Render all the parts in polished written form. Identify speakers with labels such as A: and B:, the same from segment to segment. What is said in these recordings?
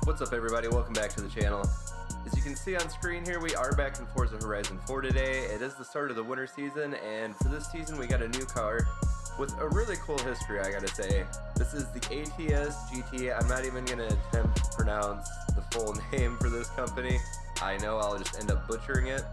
A: What's up everybody, welcome back to the channel. As you can see on screen here, we are back in Forza Horizon 4 today. It is the start of the winter season, and for this season we got a new car with a really cool history, I gotta say. This is the ATS GT. I'm not even gonna attempt to pronounce the full name for this company. I know I'll just end up butchering it.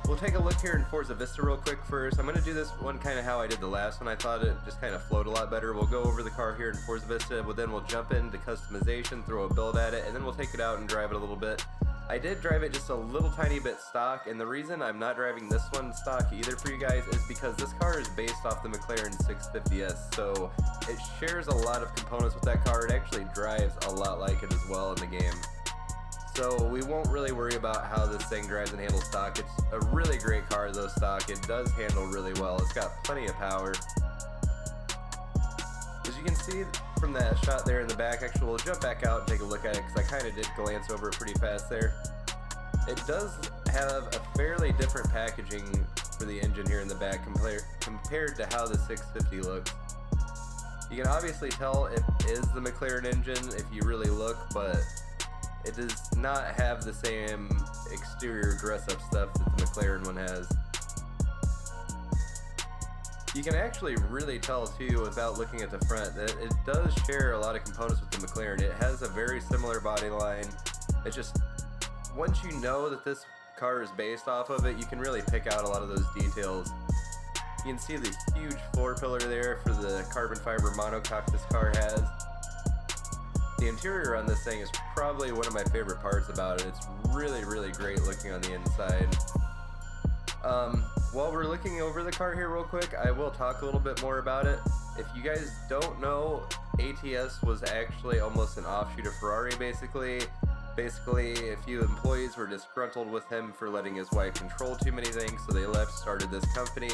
A: We'll take a look here in Forza Vista real quick first. I'm going to do this one kind of how I did the last one. I thought it just kind of flowed a lot better. We'll go over the car here in Forza Vista, but then we'll jump into customization, throw a build at it, and then we'll take it out and drive it a little bit. I did drive it just a little tiny bit stock, and the reason I'm not driving this one stock either for you guys is because this car is based off the Mclaren 650S, so it shares a lot of components with that car. It actually drives a lot like it as well in the game. So we won't really worry about how this thing drives and handles stock. It's a really great car though stock. It does handle really well. It's got plenty of power. As you can see from that shot there in the back, actually we'll jump back out and take a look at it because I kind of did glance over it pretty fast there. It does have a fairly different packaging for the engine here in the back compared to how the 650 looks. You can obviously tell it is the McLaren engine if you really look, but it does not have the same exterior dress-up stuff that the McLaren one has. You can actually really tell too without looking at the front that it does share a lot of components with the McLaren. It has a very similar body line. It's just, once you know that this car is based off of it, you can really pick out a lot of those details. You can see the huge floor pillar there for the carbon fiber monocoque this car has. The interior on this thing is probably one of my favorite parts about it. It's really, really great looking on the inside. While we're looking over the car here real quick, I will talk a little bit more about it. If you guys don't know, ATS was actually almost an offshoot of Ferrari basically. Basically, a few employees were disgruntled with him for letting his wife control too many things, so they left, started this company.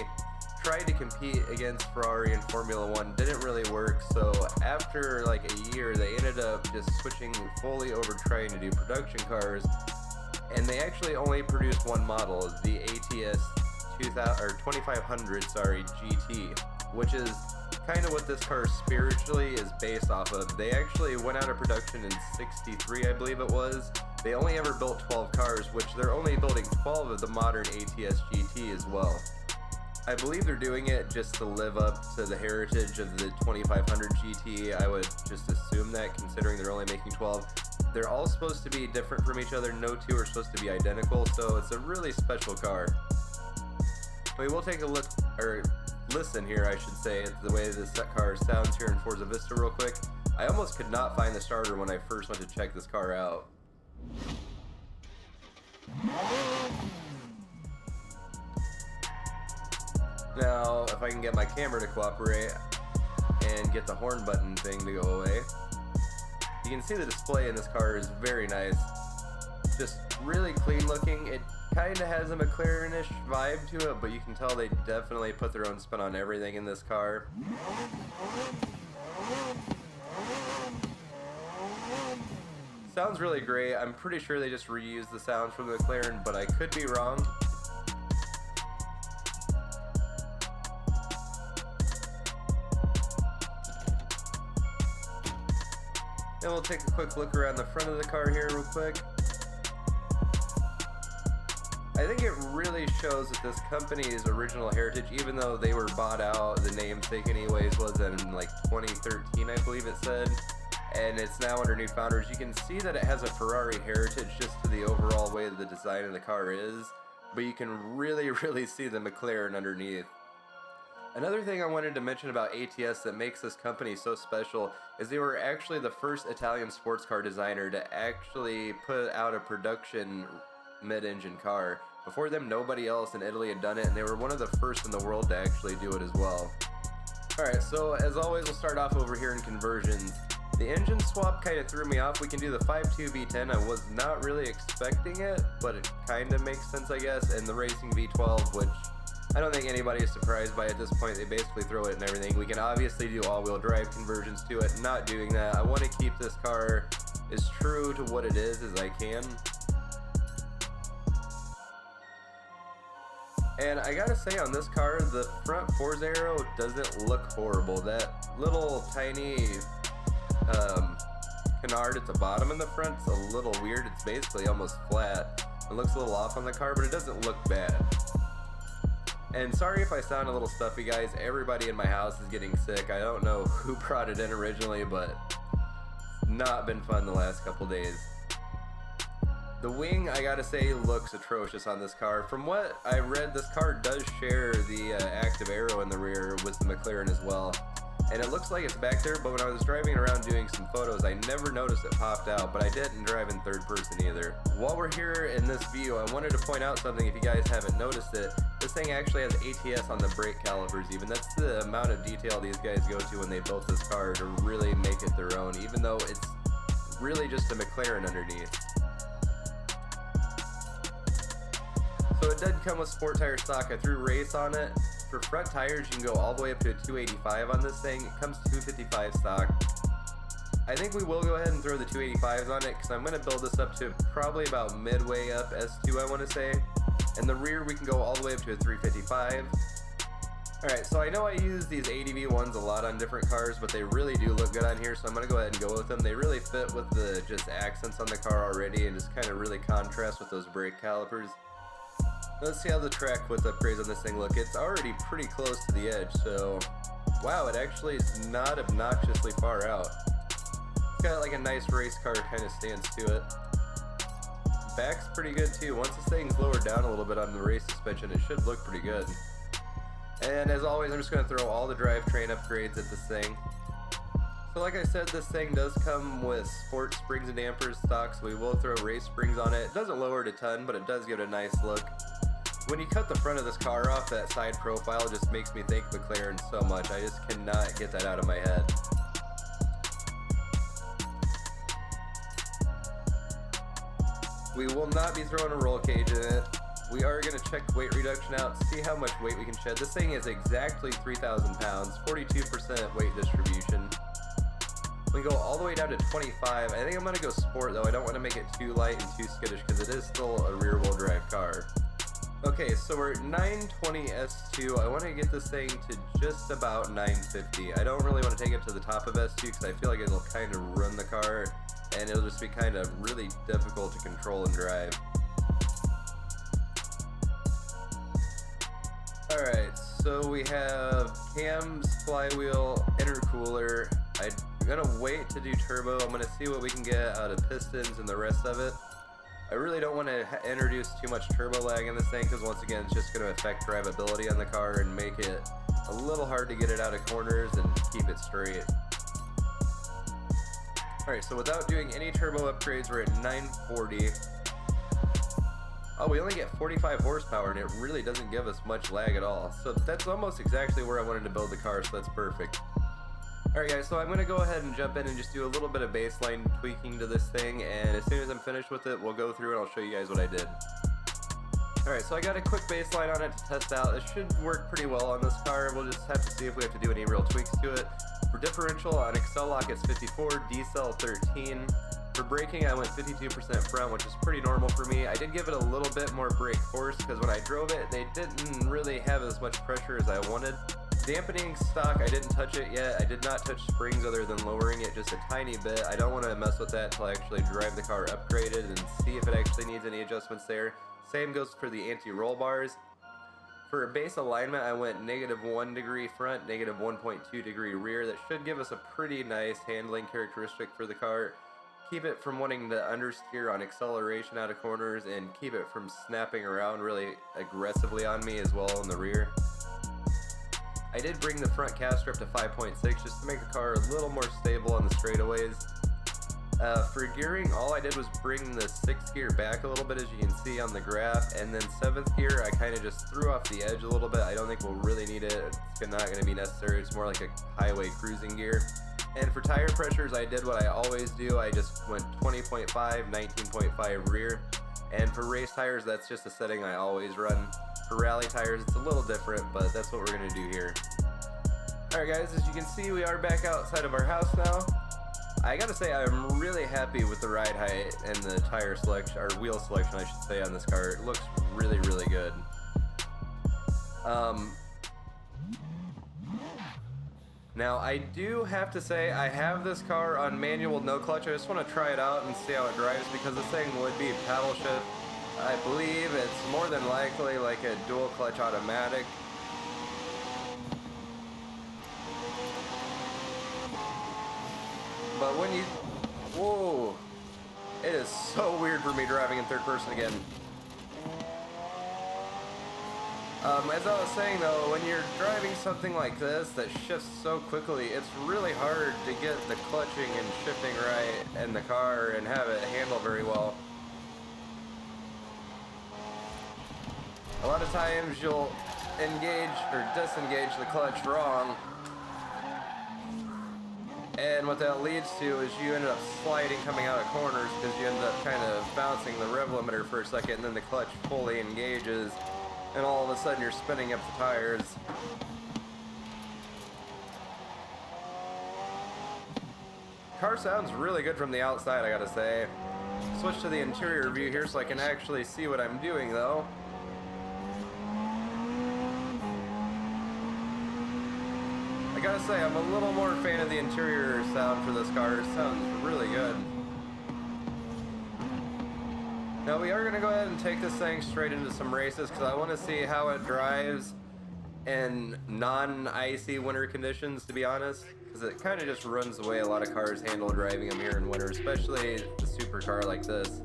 A: Tried to compete against Ferrari in Formula 1, didn't really work, so after like a year they ended up just switching fully over trying to do production cars, and they actually only produced one model, the ATS 2500 GT, which is kind of what this car spiritually is based off of. They actually went out of production in '63, I believe it was. They only ever built 12 cars, which they're only building 12 of the modern ATS GT as well. I believe they're doing it just to live up to the heritage of the 2500 GT. I would just assume that, considering they're only making 12. They're all supposed to be different from each other. No two are supposed to be identical, so it's a really special car. We will take a look, or listen here I should say, at the way this car sounds here in Forza Vista real quick. I almost could not find the starter when I first went to check this car out. Now, if I can get my camera to cooperate and get the horn button thing to go away, you can see the display in this car is very nice. Just really clean looking. It kind of has a McLaren-ish vibe to it, but you can tell they definitely put their own spin on everything in this car. Sounds really great. I'm pretty sure they just reused the sounds from the McLaren, but I could be wrong. And we'll take a quick look around the front of the car here real quick. I think it really shows that this company's original heritage, even though they were bought out, the namesake anyways was in like 2013 I believe it said, and it's now under new founders. You can see that it has a Ferrari heritage just to the overall way that the design of the car is, but you can really see the McLaren underneath. Another thing I wanted to mention about ATS that makes this company so special is they were actually the first Italian sports car designer to actually put out a production mid-engine car. Before them, nobody else in Italy had done it, and they were one of the first in the world to actually do it as well. Alright, so as always, we'll start off over here in conversions. The engine swap kind of threw me off. We can do the 5.2 V10. I was not really expecting it, but it kind of makes sense, I guess, and the racing V12, which I don't think anybody is surprised by at this point. They basically throw it in everything. We can obviously do all-wheel drive conversions to it. Not doing that. I want to keep this car as true to what it is as I can. And I gotta say, on this car, the front Forza arrow doesn't look horrible. That little tiny canard at the bottom and the front. It's a little weird. It's basically almost flat. It looks a little off on the car, but it doesn't look bad. And sorry if I sound a little stuffy, guys. Everybody in my house is getting sick. I don't know who brought it in originally, but it's not been fun the last couple days. The wing, I gotta say, looks atrocious on this car. From what I read, this car does share the active aero in the rear with the Mclaren as well. And it looks like it's back there, but when I was driving around doing some photos, I never noticed it popped out, but I didn't drive in third person either. While we're here in this view, I wanted to point out something if you guys haven't noticed it. This thing actually has ATS on the brake calipers even. That's the amount of detail these guys go to when they built this car to really make it their own, even though it's really just a Mclaren underneath. So it did come with sport tire stock. I threw race on it. For front tires, you can go all the way up to a 285 on this thing. It comes 255 stock. I think we will go ahead and throw the 285s on it because I'm going to build this up to probably about midway up S2, I want to say. And the rear, we can go all the way up to a 355. Alright, so I know I use these ADV ones a lot on different cars, but they really do look good on here, so I'm going to go ahead and go with them. They really fit with the just accents on the car already and just kind of really contrast with those brake calipers. Let's see how the track width upgrades on this thing look. It's already pretty close to the edge, so wow, it actually is not obnoxiously far out. It's got like a nice race car kind of stance to it. Back's pretty good too. Once this thing's lowered down a little bit on the race suspension, it should look pretty good. And as always, I'm just going to throw all the drivetrain upgrades at this thing. So like I said, this thing does come with sport springs and dampers stock, so we will throw race springs on it. It doesn't lower it a ton, but it does give it a nice look. When you cut the front of this car off, that side profile just makes me think McLaren so much. I just cannot get that out of my head. We will not be throwing a roll cage in it. We are going to check weight reduction out, see how much weight we can shed. This thing is exactly 3,000 pounds, 42% weight distribution. We go all the way down to 25. I think I'm going to go sport though. I don't want to make it too light and too skittish because it is still a rear wheel drive car. Okay, so we're at 920 S2. I want to get this thing to just about 950. I don't really want to take it to the top of S2 because I feel like it'll kind of run the car and it'll just be kind of really difficult to control and drive. Alright, so we have cams, flywheel, intercooler. I'm gonna wait to do turbo. I'm gonna see what we can get out of pistons and the rest of it. I really don't want to introduce too much turbo lag in this thing because once again it's just going to affect drivability on the car and make it a little hard to get it out of corners and keep it straight. Alright, so without doing any turbo upgrades, we're at 940. Oh, we only get 45 horsepower and it really doesn't give us much lag at all. So that's almost exactly where I wanted to build the car, so that's perfect. Alright guys, so I'm going to go ahead and jump in and just do a little bit of baseline tweaking to this thing, and as soon as I'm finished with it, we'll go through and I'll show you guys what I did. Alright, so I got a quick baseline on it to test out. It should work pretty well on this car. We'll just have to see if we have to do any real tweaks to it. For differential, on accel lock it's 54, decel 13. For braking, I went 52% front, which is pretty normal for me. I did give it a little bit more brake force because when I drove it, they didn't really have as much pressure as I wanted. Dampening stock, I didn't touch it yet. I did not touch springs other than lowering it just a tiny bit. I don't want to mess with that until I actually drive the car upgraded and see if it actually needs any adjustments there. Same goes for the anti-roll bars. For base alignment, I went -1 degree front, -1.2 degree rear. That should give us a pretty nice handling characteristic for the car. Keep it from wanting to understeer on acceleration out of corners and keep it from snapping around really aggressively on me as well in the rear. I did bring the front caster up to 5.6 just to make the car a little more stable on the straightaways. For gearing, all I did was bring the 6th gear back a little bit, as you can see on the graph, and then 7th gear I kind of just threw off the edge a little bit. I don't think we'll really need it. It's not going to be necessary. It's more like a highway cruising gear. And for tire pressures, I did what I always do. I just went 20.5, 19.5 rear. And for race tires, that's just a setting I always run. For rally tires, it's a little different, but that's what we're going to do here. Alright guys, as you can see, we are back outside of our house now. I gotta say, I'm really happy with the ride height and the tire selection, or wheel selection I should say, on this car. It looks really, really good. Now, I do have to say, I have this car on manual no clutch. I just want to try it out and see how it drives because this thing would be paddle shift. I believe it's more than likely like a dual clutch automatic. But when you... Whoa! It is so weird for me driving in third person again. As I was saying though, when you're driving something like this that shifts so quickly, it's really hard to get the clutching and shifting right in the car and have it handle very well. A lot of times you'll engage or disengage the clutch wrong, and what that leads to is you end up sliding coming out of corners because you end up kind of bouncing the rev limiter for a second and then the clutch fully engages. And all of a sudden you're spinning up the tires. Car sounds really good from the outside, I gotta say. Switch to the interior view here so I can actually see what I'm doing though. I gotta say, I'm a little more fan of the interior sound for this car. It sounds really good. Now we are going to go ahead and take this thing straight into some races because I want to see how it drives in non-icy winter conditions, to be honest, because it kind of just runs the way a lot of cars handle driving them here in winter, especially a supercar like this.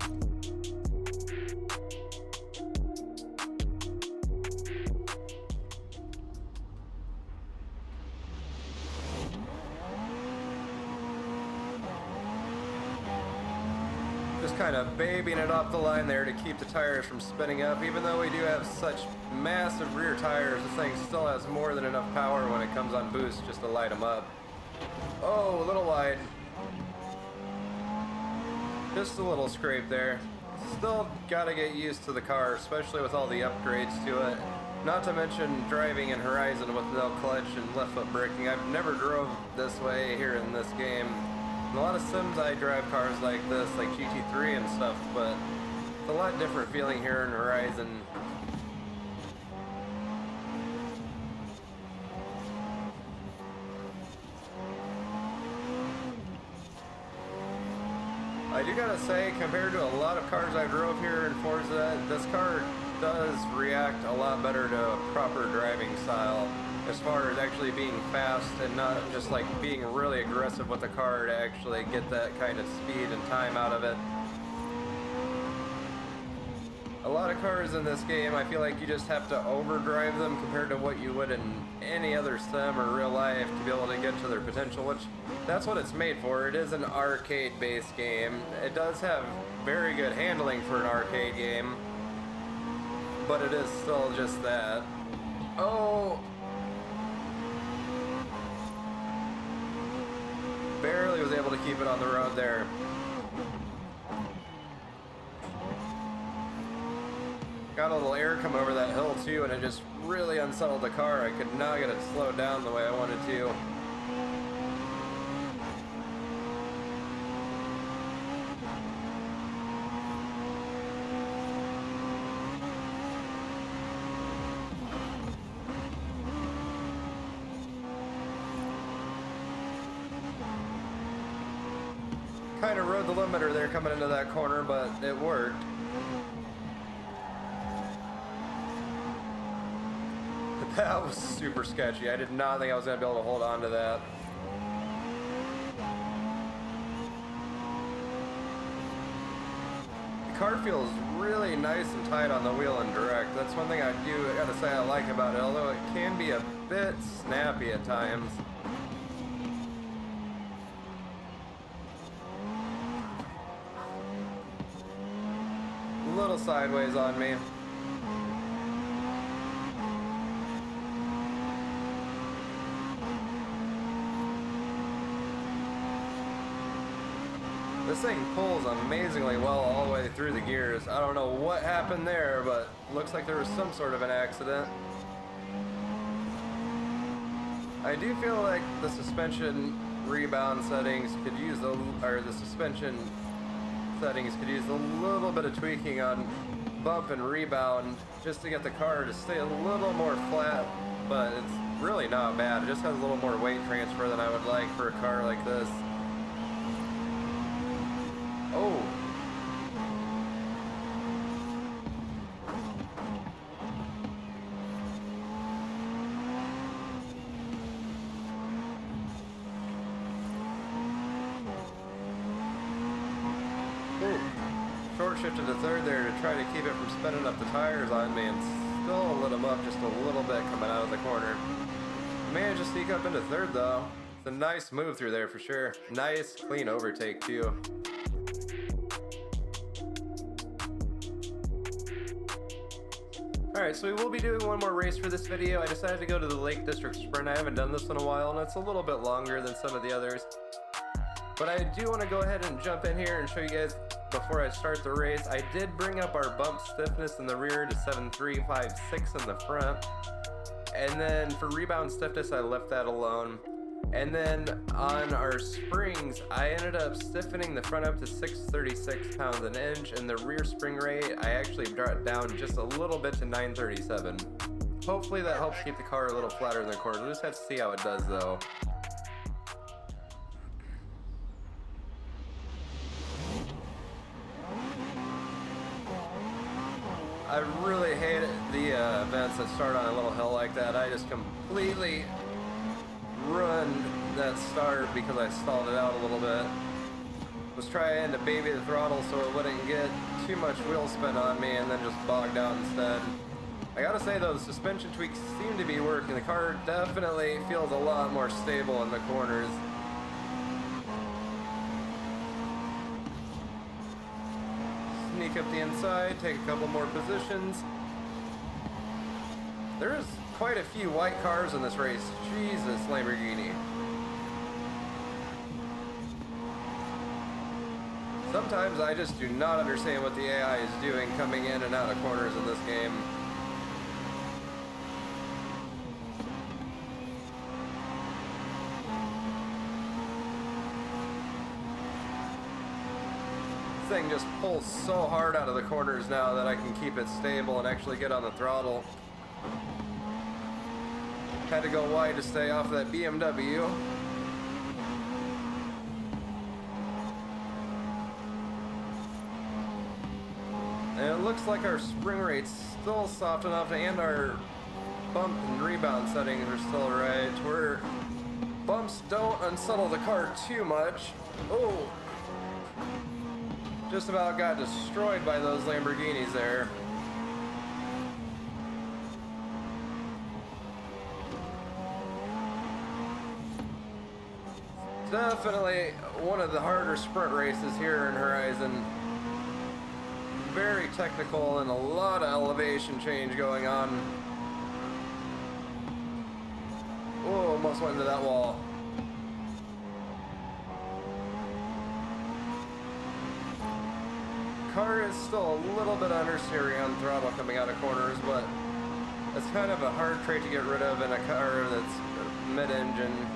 A: Just kind of babying it off the line there to keep the tires from spinning up. Even though we do have such massive rear tires, this thing still has more than enough power when it comes on boost just to light them up. Oh, a little wide. Just a little scrape there. Still gotta get used to the car, especially with all the upgrades to it. Not to mention driving in Horizon with no clutch and left foot braking. I've never drove this way here in this game. In a lot of sims I drive cars like this, like GT3 and stuff, but it's a lot different feeling here in Horizon. I do gotta say, compared to a lot of cars I drove here in Forza, this car does react a lot better to a proper driving style, as far as actually being fast and not just like being really aggressive with the car to actually get that kind of speed and time out of it. A lot of cars in this game, I feel like you just have to overdrive them compared to what you would in any other sim or real life to be able to get to their potential, which that's what it's made for. It is an arcade-based game. It does have very good handling for an arcade game, but it is still just that. Oh! Barely was able to keep it on the road there. Got a little air come over that hill too, and it just really unsettled the car. I could not get it slowed down the way I wanted to. Kind of rode the limiter there coming into that corner, but it worked. That was super sketchy. I did not think I was going to be able to hold on to that. The car feels really nice and tight on the wheel and direct. That's one thing I gotta say I like about it, although it can be a bit snappy at times. A little sideways on me. This thing pulls amazingly well all the way through the gears. I don't know what happened there, but looks like there was some sort of an accident. I do feel like the suspension rebound settings could use the suspension settings could use a little bit of tweaking on bump and rebound just to get the car to stay a little more flat, but it's really not bad. It just has a little more weight transfer than I would like for a car like this. Oh. Short shifted to third there to try to keep it from spinning up the tires on me, and still lit them up just a little bit coming out of the corner. Managed to sneak up into third though. It's a nice move through there for sure. Nice clean overtake too. Alright, so we will be doing one more race for this video. I decided to go to the Lake District Sprint. I haven't done this in a while, and it's a little bit longer than some of the others. But I do want to go ahead and jump in here and show you guys before I start the race. I did bring up our bump stiffness in the rear to 7.356 in the front. And then for rebound stiffness, I left that alone. And then on our springs, I ended up stiffening the front up to 636 pounds an inch, and the rear spring rate, I actually brought it down just a little bit to 937. Hopefully that helps keep the car a little flatter in the corner. We'll just have to see how it does though. I really hate the events that start on a little hill like that. I just completely ruined that start because I stalled it out a little bit. Was trying to baby the throttle so it wouldn't get too much wheel spin on me, and then just bogged out instead. I gotta say though, the suspension tweaks seem to be working. The car definitely feels a lot more stable in the corners. Sneak up the inside, take a couple more positions. There's quite a few white cars in this race. Jesus, Lamborghini. Sometimes I just do not understand what the AI is doing coming in and out of corners in this game. Thing just pulls so hard out of the corners now that I can keep it stable and actually get on the throttle. Had to go wide to stay off that BMW. And it looks like our spring rate's still soft enough, and our bump and rebound settings are still right, where bumps don't unsettle the car too much. Oh! Just about got destroyed by those Lamborghinis there. Definitely one of the harder sprint races here in Horizon. Very technical and a lot of elevation change going on. Oh, almost went into that wall. Car is still a little bit understeering on throttle coming out of corners, but it's kind of a hard trait to get rid of in a car that's mid-engine.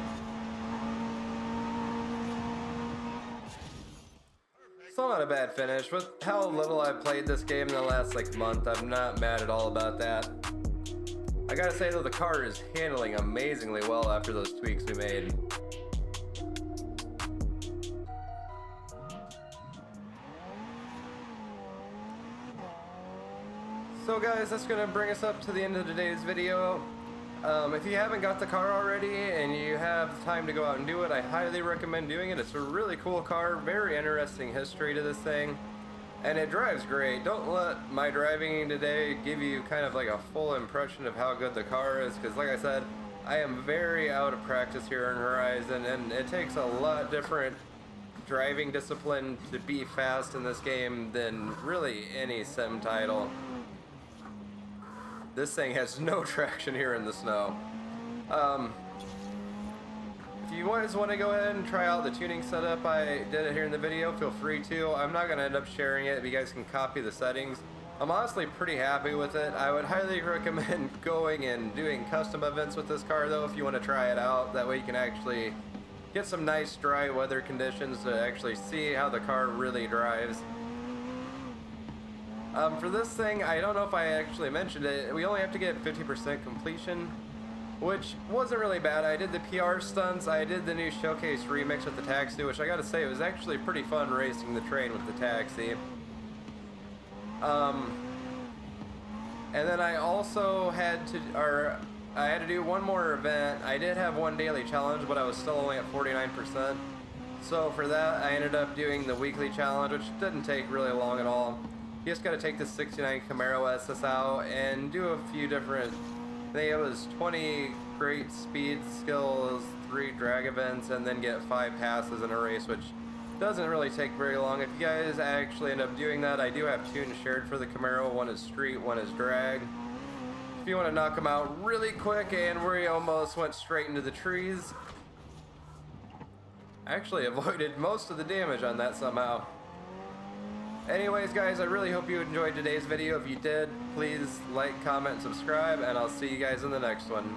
A: Still not a bad finish. With how little I've played this game in the last month, I'm not mad at all about that. I gotta say though, the car is handling amazingly well after those tweaks we made. So guys, that's going to bring us up to the end of today's video. If you haven't got the car already and you have time to go out and do it, I highly recommend doing it. It's a really cool car, very interesting history to this thing, and it drives great. Don't let my driving today give you kind of like a full impression of how good the car is, because like I said, I am very out of practice here in Horizon, and it takes a lot different driving discipline to be fast in this game than really any sim title. This thing has no traction here in the snow. If you guys want to go ahead and try out the tuning setup, I did it here in the video, feel free to. I'm not going to end up sharing it, but you guys can copy the settings. I'm honestly pretty happy with it. I would highly recommend going and doing custom events with this car though, if you want to try it out. That way you can actually get some nice dry weather conditions to actually see how the car really drives. For this thing, I don't know if I actually mentioned it, we only have to get 50% completion. which wasn't really bad. I did the PR stunts, I did the new Showcase remix with the taxi, which I gotta say, it was actually pretty fun racing the train with the taxi. And then I also had to do one more event. I did have one daily challenge, but I was still only at 49%. So for that, I ended up doing the weekly challenge, which didn't take really long at all. You just gotta take the 69 Camaro SS out and do a few different, I think it was 20 great speed skills, 3 drag events, and then get 5 passes in a race, which doesn't really take very long. If you guys actually end up doing that, I do have tunes shared for the Camaro. One is street, one is drag. If you want to knock them out really quick, and we almost went straight into the trees. I actually avoided most of the damage on that somehow. Anyways, guys, I really hope you enjoyed today's video. If you did, please like, comment, subscribe, and I'll see you guys in the next one.